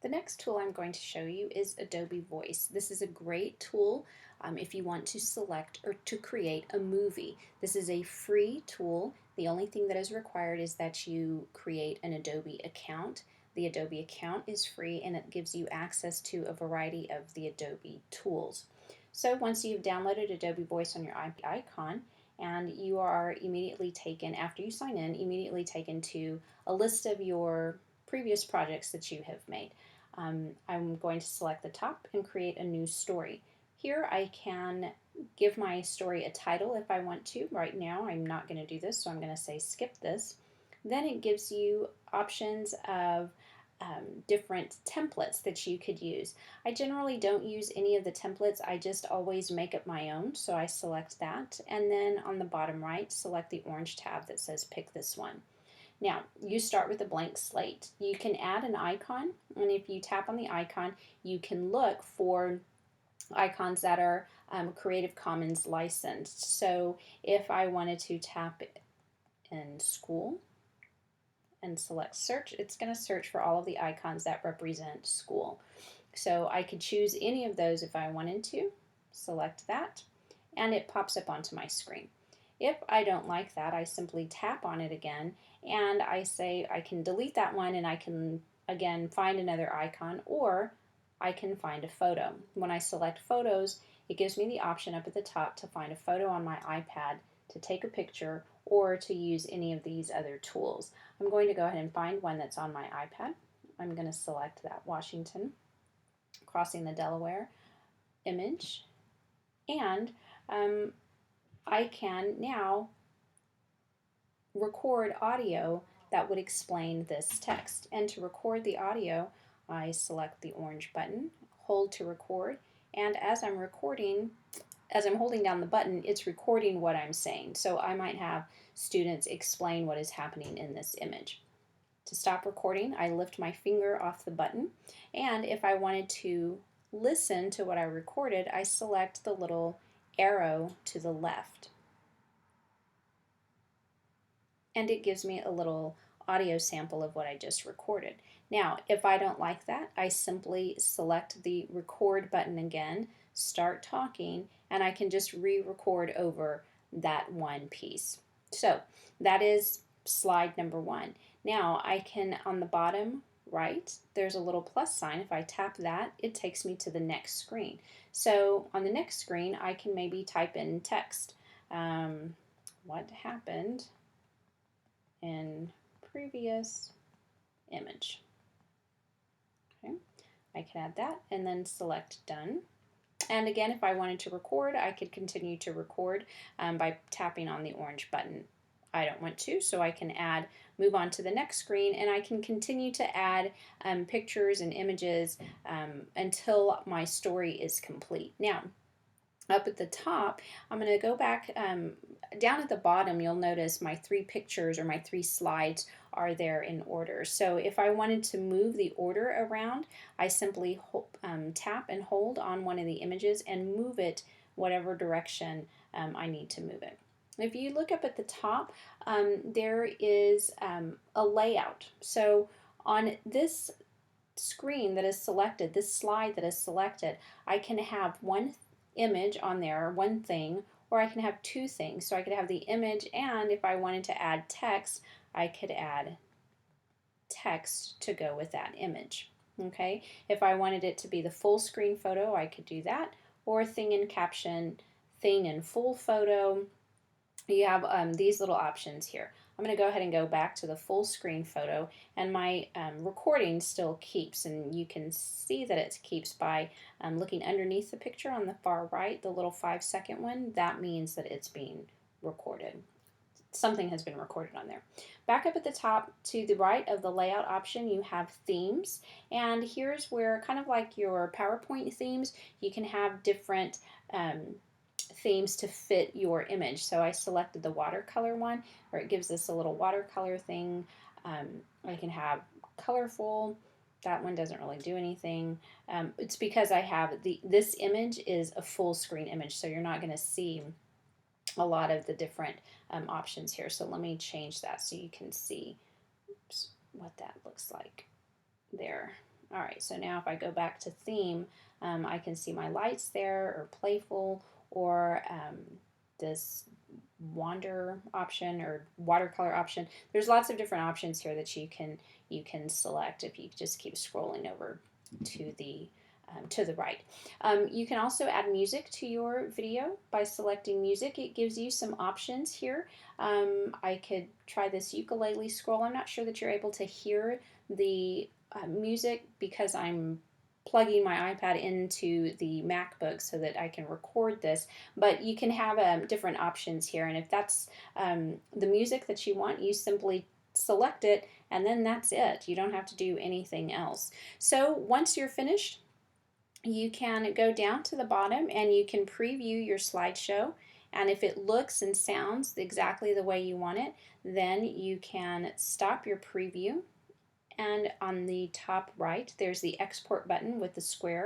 The next tool I'm going to show you is Adobe Voice. This is a great tool if you want to select or to create a movie. This is a free tool. The only thing that is required is that you create an Adobe account. The Adobe account is free and it gives you access to a variety of the Adobe tools. So once you've downloaded Adobe Voice on your icon, and you are immediately taken, after you sign in, immediately taken to a list of your previous projects that you have made. I'm going to select the top and create a new story. Here I can give my story a title if I want to. Right now I'm not going to do this, so I'm going to say skip this. Then it gives you options of different templates that you could use. I generally don't use any of the templates, I just always make up my own, so I select that, and then on the bottom right select the orange tab that says pick this one. Now, you start with a blank slate. You can add an icon, and if you tap on the icon, you can look for icons that are Creative Commons licensed. So if I wanted to tap in school and select search, it's going to search for all of the icons that represent school. So I could choose any of those if I wanted to, select that, and it pops up onto my screen. If I don't like that, I simply tap on it again and I say I can delete that one and I can again find another icon, or I can find a photo. When I select photos, it gives me the option up at the top to find a photo on my iPad, to take a picture, or to use any of these other tools. I'm going to go ahead and find one that's on my iPad. I'm going to select that Washington crossing the Delaware image, and I can now record audio that would explain this text. And to record the audio, I select the orange button, hold to record, and as I'm recording, as I'm holding down the button, it's recording what I'm saying. So I might have students explain what is happening in this image. To stop recording, I lift my finger off the button, and if I wanted to listen to what I recorded, I select the little arrow to the left. And it gives me a little audio sample of what I just recorded. Now, if I don't like that, I simply select the record button again, start talking, and I can just re-record over that one piece. So that is slide number one. Now I can, on the bottom right, there's a little plus sign. If I tap that, it takes me to the next screen. So on the next screen, I can maybe type in text. What happened in previous image? Okay, I can add that and then select done. And again, if I wanted to record, I could continue to record by tapping on the orange button. I don't want to, so I can move on to the next screen, and I can continue to add pictures and images until my story is complete. Now, up at the top, I'm going to go back down at the bottom. You'll notice my three pictures or my three slides are there in order. So if I wanted to move the order around, I simply tap and hold on one of the images and move it whatever direction I need to move it. If you look up at the top, there is a layout. So on this screen that is selected, this slide that is selected, I can have one image on there, one thing, or I can have two things. So I could have the image, and if I wanted to add text, I could add text to go with that image. Okay, if I wanted it to be the full screen photo, I could do that, or thing and caption, thing and full photo. You have these little options here. I'm going to go ahead and go back to the full screen photo, and my recording still keeps, and you can see that it keeps by looking underneath the picture on the far right, the little 5-second one. That means that it's being recorded. Something has been recorded on there. Back up at the top to the right of the layout option, you have themes, and here's where, kind of like your PowerPoint themes, you can have different themes to fit your image. So I selected the watercolor one, where it gives us a little watercolor thing. I can have colorful. That one doesn't really do anything. It's because I have this image is a full screen image, so you're not going to see a lot of the different options here. So let me change that so you can see what that looks like there. All right, so now if I go back to theme, I can see my lights there, or playful, or this wander option or watercolor option. There's lots of different options here that you can select if you just keep scrolling over to the right. You can also add music to your video by selecting music. It gives you some options here. I could try this ukulele scroll. I'm not sure that you're able to hear the music because I'm plugging my iPad into the MacBook so that I can record this, but you can have different options here, and if that's the music that you want, you simply select it, and then that's it. You don't have to do anything else. So once you're finished, you can go down to the bottom and you can preview your slideshow, and if it looks and sounds exactly the way you want it, then you can stop your preview, and on the top right there's the export button with the square.